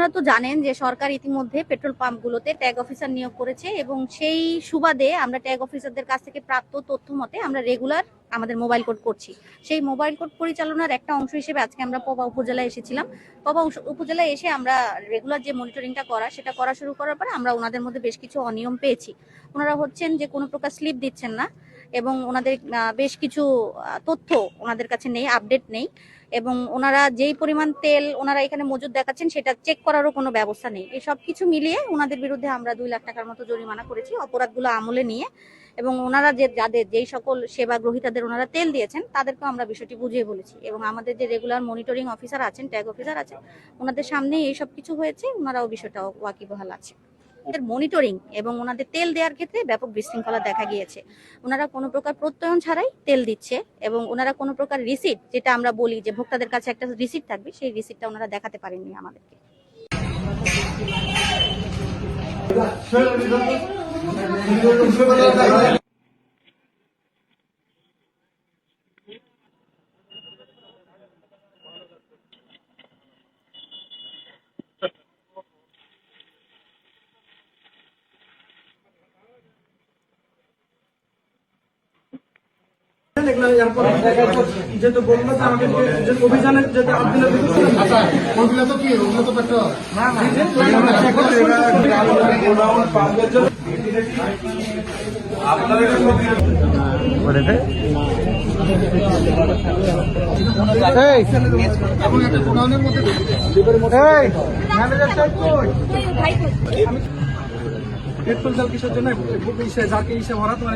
আপনারা তো জানেন যে সরকার ইতিমধ্যে পেট্রোল পাম্পগুলোতে ট্যাগ অফিসার নিয়োগ করেছে এবং সেই সুবাদে আমরা ট্যাগ অফিসারদের কাছ থেকে প্রাপ্ত তথ্য মতে আমরা রেগুলার আমাদের মোবাইল কোড করছি। সেই মোবাইল কোড পরিচালনার একটা অংশ হিসেবে আজকে আমরা পবা উপজেলায় এসেছিলাম। পবা উপজেলায় এসে আমরা রেগুলার যে মনিটরিংটা সেটা করা শুরু করার পরে আমরা ওনাদের মধ্যে বেশ কিছু অনিয়ম পেয়েছি। ওনারা হচ্ছেন যে কোনো প্রকার স্লিপ দিচ্ছেন না এবং ওনাদের বেশ কিছু তথ্য ওনাদের কাছে নেই, আপডেট নেই এবং ওনারা যেই পরিমাণ তেল ওনারা এখানে মজুদ দেখাচ্ছেন সেটা চেক করারও কোনো ব্যবস্থা নেই। এই সব কিছু মিলিয়ে ওনাদের বিরুদ্ধে আমরা 2 লাখ টাকার মতো জরিমানা করেছি অপরাধগুলো আমলে নিয়ে এবং ওনারা যেই সকল সেবা গ্রহীতাদের ওনারা তেল দিয়েছেন তাদেরকেও আমরা বিষয়টি বুঝিয়ে বলেছি এবং আমাদের যে রেগুলার মনিটরিং অফিসার আছেন, ট্যাগ অফিসার আছেন, ওনাদের সামনে এই সব কিছু হয়েছে, ওনারাও বিষয়টা ওয়াকিবহাল আছে। মনিটরিং এবং ওনাদের তেল দেওয়ার ক্ষেত্রে ব্যাপক বিশৃঙ্খলা দেখা গিয়েছে। ওনারা কোনো প্রকার প্রত্যয়ন ছাড়াই তেল দিচ্ছে এবং ওনারা কোনো প্রকার রিসিট, যেটা আমরা বলি যে ভোক্তাদের কাছে একটা রিসিট থাকবে, সেই রিসিটটা ওনারা দেখাতে পারেননি আমাদেরকে। যেহেতু বললো যে আমাকে অভিযানের যেতে আব্দুলের ওগুলো তো কি ওগুলো তো পেট্রোল পেট্রোল জাল কিসের জন্য যাকে ইসে ভরা তোমার